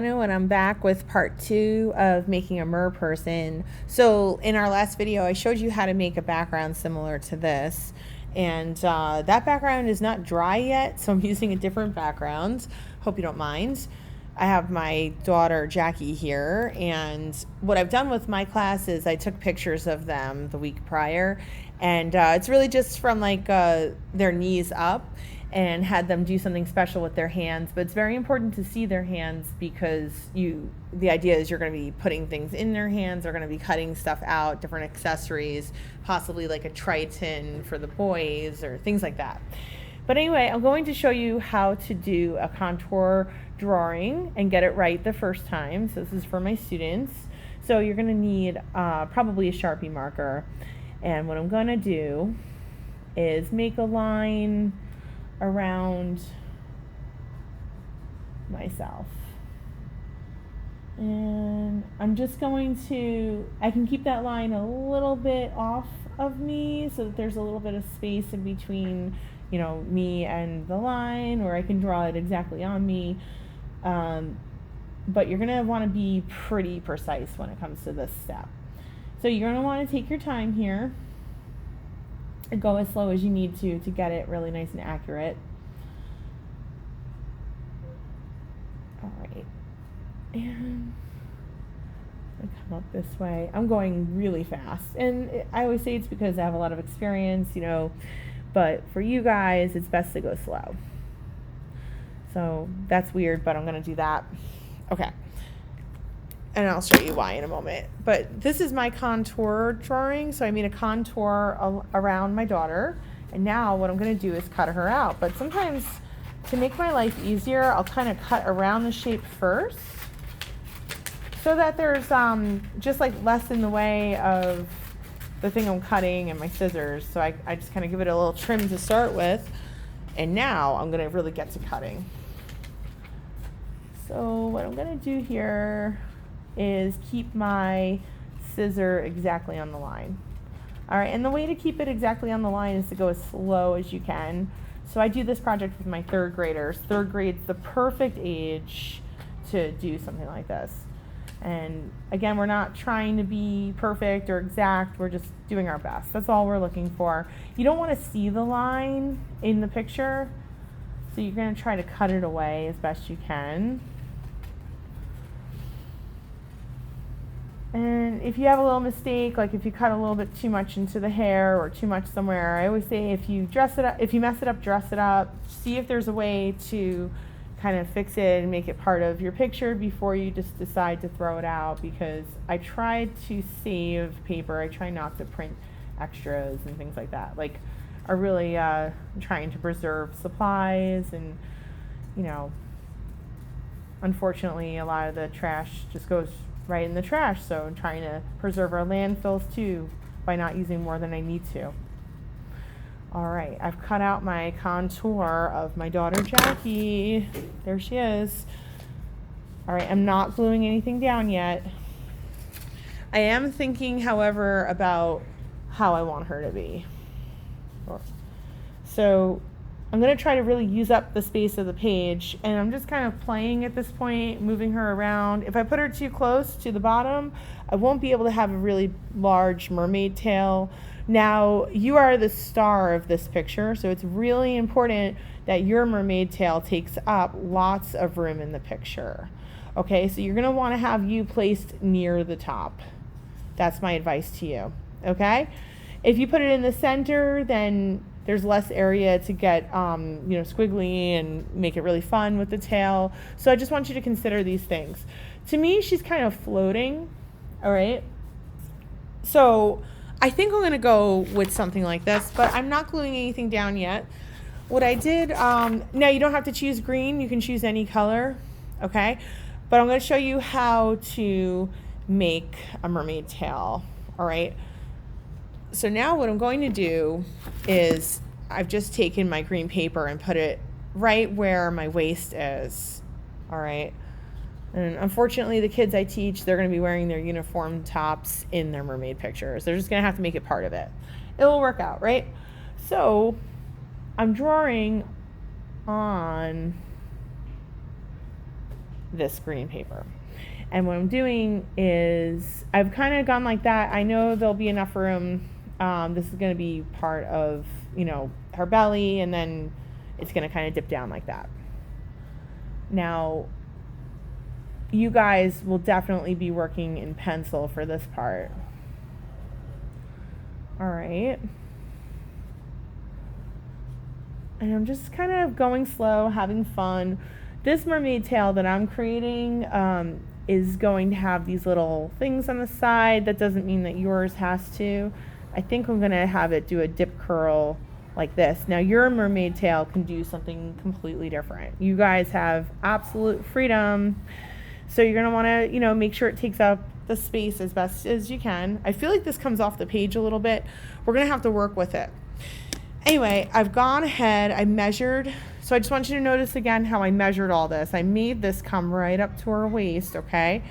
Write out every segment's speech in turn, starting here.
And I'm back with part 2 of making a mer person. So in our last video, I showed you how to make a background similar to this. And that background is not dry yet, so I'm using a different background. Hope you don't mind. I have my daughter Jackie here, and what I've done with my class is I took pictures of them the week prior, and it's really just from like their knees up, and had them do something special with their hands. But it's very important to see their hands because the idea is you're going to be putting things in their hands, they're going to be cutting stuff out, different accessories, possibly like a Triton for the boys or things like that. But anyway, I'm going to show you how to do a contour drawing and get it right the first time. So this is for my students. So you're going to need probably a Sharpie marker. And what I'm going to do is make a line around myself. And I'm just going to, I can keep that line a little bit off of me so that there's a little bit of space in between, me and the line, or I can draw it exactly on me. But you're going to want to be pretty precise when it comes to this step. So you're going to want to take your time here and go as slow as you need to get it really nice and accurate. All right. And I come up this way. I'm going really fast. And I always say it's because I have a lot of experience, but for you guys, it's best to go slow. So that's weird, but I'm going to do that. Okay. And I'll show you why in a moment. But this is my contour drawing. So I made a contour around my daughter. And now what I'm going to do is cut her out. But sometimes to make my life easier, I'll kind of cut around the shape first, so that there's just like less in the way of the thing I'm cutting and my scissors. So I just kind of give it a little trim to start with. And now I'm going to really get to cutting. So what I'm going to do here is keep my scissor exactly on the line. All right, and the way to keep it exactly on the line is to go as slow as you can. So I do this project with my third graders. Third grade's the perfect age to do something like this. And again, we're not trying to be perfect or exact, we're just doing our best. That's all we're looking for. You don't want to see the line in the picture, so you're going to try to cut it away as best you can. And if you have a little mistake, like if you cut a little bit too much into the hair or too much somewhere, I always say if you mess it up, dress it up. See if there's a way to kind of fix it and make it part of your picture before you just decide to throw it out, because I try to save paper. I try not to print extras and things like that. Like, are really trying to preserve supplies, and unfortunately a lot of the trash just goes right in the trash, so I'm trying to preserve our landfills too by not using more than I need to. All right, I've cut out my contour of my daughter Jackie. There she is. All right, I'm not gluing anything down yet. I am thinking, however, about how I want her to be. So I'm going to try to really use up the space of the page, and I'm just kind of playing at this point, moving her around. If I put her too close to the bottom, I won't be able to have a really large mermaid tail. Now, you are the star of this picture, so it's really important that your mermaid tail takes up lots of room in the picture. Okay, so you're going to want to have you placed near the top. That's my advice to you. Okay? If you put it in the center, then there's less area to get squiggly and make it really fun with the tail. So I just want you to consider these things. To me, she's kind of floating. All right? So I think I'm going to go with something like this, but I'm not gluing anything down yet. What I did, now you don't have to choose green. You can choose any color, okay? But I'm going to show you how to make a mermaid tail, all right? So now what I'm going to do is I've just taken my green paper and put it right where my waist is, all right? And unfortunately, the kids I teach, they're going to be wearing their uniform tops in their mermaid pictures. They're just going to have to make it part of it. It'll work out, right? So I'm drawing on this green paper. And what I'm doing is I've kind of gone like that. I know there'll be enough room. This is going to be part of, you know, her belly, and then it's going to kind of dip down like that. Now, you guys will definitely be working in pencil for this part. All right. And I'm just kind of going slow, having fun. This mermaid tail that I'm creating is going to have these little things on the side. That doesn't mean that yours has to. I think I'm going to have it do a dip curl like this. Now, your mermaid tail can do something completely different. You guys have absolute freedom. So you're going to want to, you know, make sure it takes up the space as best as you can. I feel like this comes off the page a little bit. We're going to have to work with it. Anyway, I've gone ahead, I measured. So I just want you to notice again how I measured all this. I made this come right up to her waist, okay?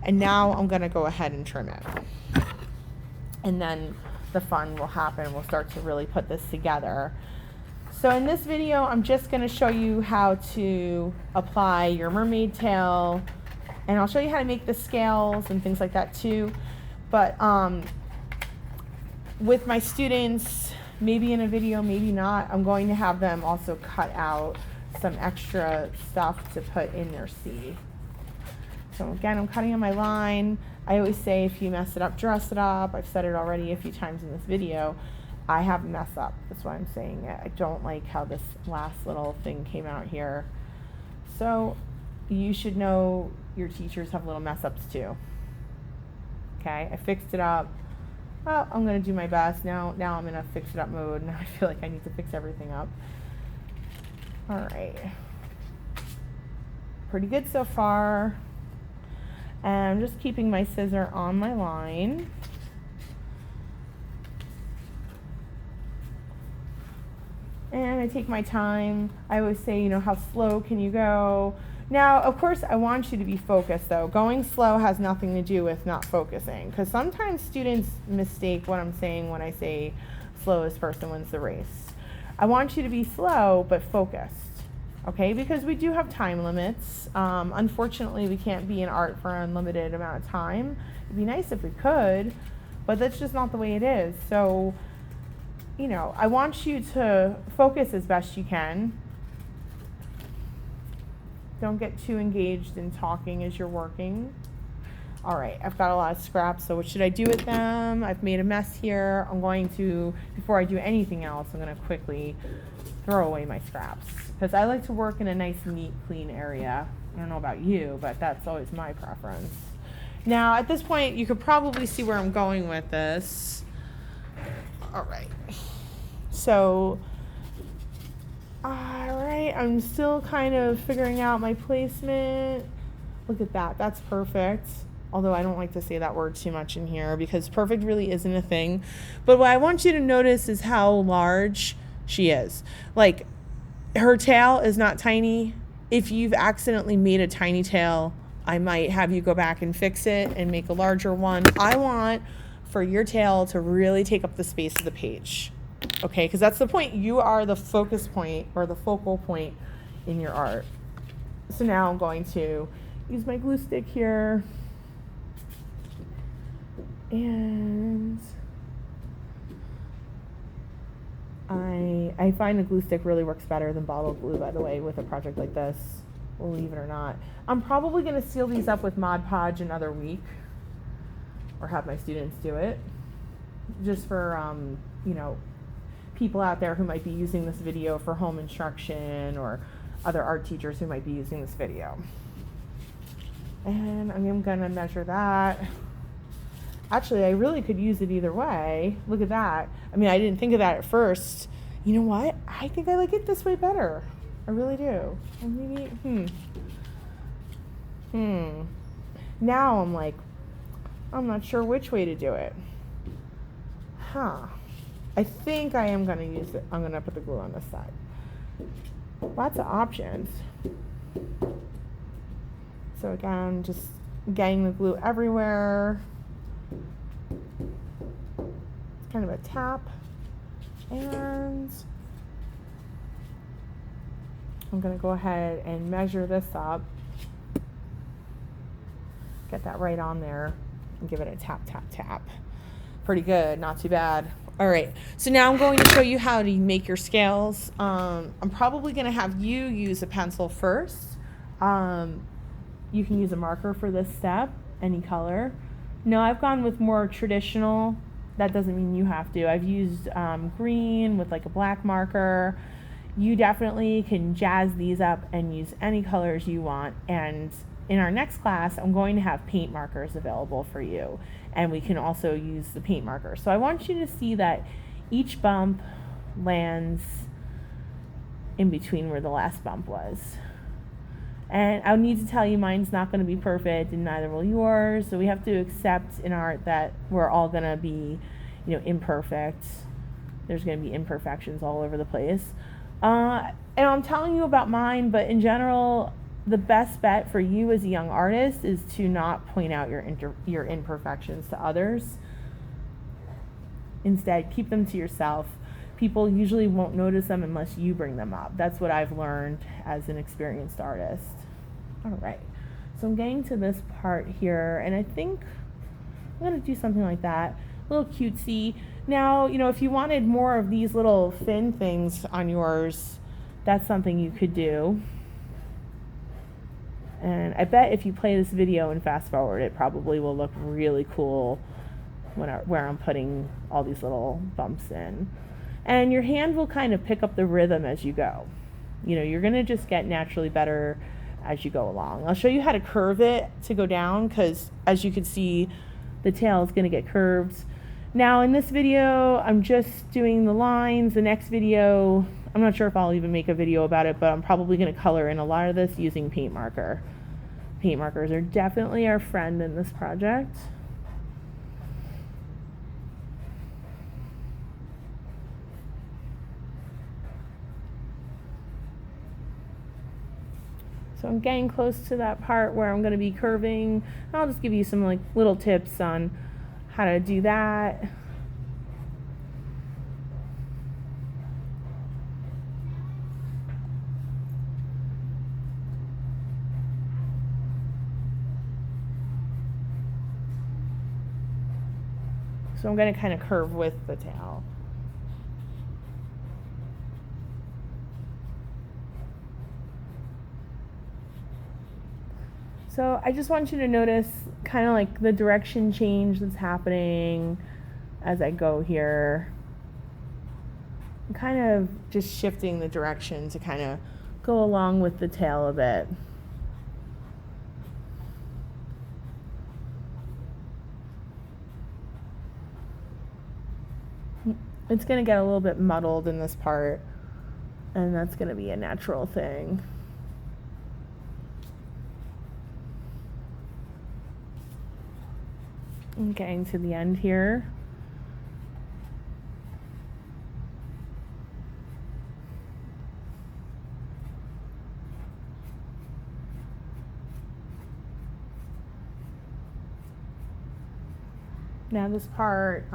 And now I'm going to go ahead and trim it. And then the fun will happen. We'll start to really put this together. So in this video, I'm just going to show you how to apply your mermaid tail, and I'll show you how to make the scales and things like that too. But with my students, maybe in a video, maybe not, I'm going to have them also cut out some extra stuff to put in their C. So again, I'm cutting on my line. I always say if you mess it up, dress it up. I've said it already a few times in this video. I have mess up. That's why I'm saying it. I don't like how this last little thing came out here. So you should know your teachers have little mess ups too. Okay, I fixed it up. Well, I'm going to do my best. Now I'm in a fix it up mode. Now I feel like I need to fix everything up. All right. Pretty good so far. And I'm just keeping my scissor on my line. And I take my time. I always say, you know, how slow can you go? Now, of course, I want you to be focused, though. Going slow has nothing to do with not focusing, because sometimes students mistake what I'm saying when I say slowest person wins the race. I want you to be slow, but focused, okay? Because we do have time limits. Unfortunately, we can't be in art for an unlimited amount of time. It'd be nice if we could, but that's just not the way it is. So, you know, I want you to focus as best you can. Don't get too engaged in talking as you're working. All right, I've got a lot of scraps, so what should I do with them? I've made a mess here. I'm going to, before I do anything else, I'm going to quickly throw away my scraps, because I like to work in a nice, neat, clean area. I don't know about you, but that's always my preference. Now, at this point, you could probably see where I'm going with this. All right. So, all right, I'm still kind of figuring out my placement. Look at that, that's perfect. Although I don't like to say that word too much in here because perfect really isn't a thing. But what I want you to notice is how large she is. Like, her tail is not tiny. If you've accidentally made a tiny tail, I might have you go back and fix it and make a larger one. I want for your tail to really take up the space of the page. Okay, because that's the point. You are the focus point or the focal point in your art. So now I'm going to use my glue stick here. And I find the glue stick really works better than bottle glue, by the way, with a project like this, believe it or not. I'm probably going to seal these up with Mod Podge another week, or have my students do it, just for, you know, people out there who might be using this video for home instruction, or other art teachers who might be using this video. And I'm going to measure that. Actually, I really could use it either way. Look at that. I mean, I didn't think of that at first. You know what? I think I like it this way better. I really do. Maybe, Now I'm like, I'm not sure which way to do it. I think I am going to use it. I'm going to put the glue on this side. Lots of options. So again, just getting the glue everywhere. It's kind of a tap. And I'm going to go ahead and measure this up. Get that right on there and give it a tap, tap, tap. Pretty good, not too bad. All right, so now I'm going to show you how to make your scales. I'm probably going to have you use a pencil first. You can use a marker for this step, any color. No, I've gone with more traditional. That doesn't mean you have to. I've used green with like a black marker. You definitely can jazz these up and use any colors you want. And in our next class, I'm going to have paint markers available for you. And we can also use the paint marker. So I want you to see that each bump lands in between where the last bump was. And I'll need to tell you mine's not going to be perfect and neither will yours. So we have to accept in art that we're all going to be, imperfect. There's going to be imperfections all over the place. And I'm telling you about mine, but in general, the best bet for you as a young artist is to not point out your imperfections to others. Instead, keep them to yourself. People usually won't notice them unless you bring them up. That's what I've learned as an experienced artist. All right, so I'm getting to this part here, and I think I'm gonna do something like that, a little cutesy. Now, if you wanted more of these little fin things on yours, that's something you could do. And I bet if you play this video and fast forward, it probably will look really cool where I'm putting all these little bumps in. And your hand will kind of pick up the rhythm as you go. You're going to just get naturally better as you go along. I'll show you how to curve it to go down because, as you can see, the tail is going to get curved. Now, in this video, I'm just doing the lines. The next video, I'm not sure if I'll even make a video about it, but I'm probably going to color in a lot of this using paint marker. Paint markers are definitely our friend in this project. So I'm getting close to that part where I'm going to be curving. I'll just give you some little tips on how to do that. So I'm going to kind of curve with the tail. So I just want you to notice kind of like the direction change that's happening as I go here. I'm kind of just shifting the direction to kind of go along with the tail a bit. It's going to get a little bit muddled in this part, and that's going to be a natural thing. I'm getting to the end here. Now this part,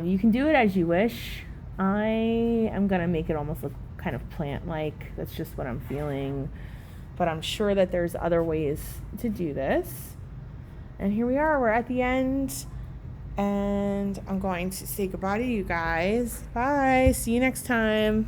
you can do it as you wish. I am going to make it almost look kind of plant-like. That's just what I'm feeling. But I'm sure that there's other ways to do this. And here we are. We're at the end. And I'm going to say goodbye to you guys. Bye. See you next time.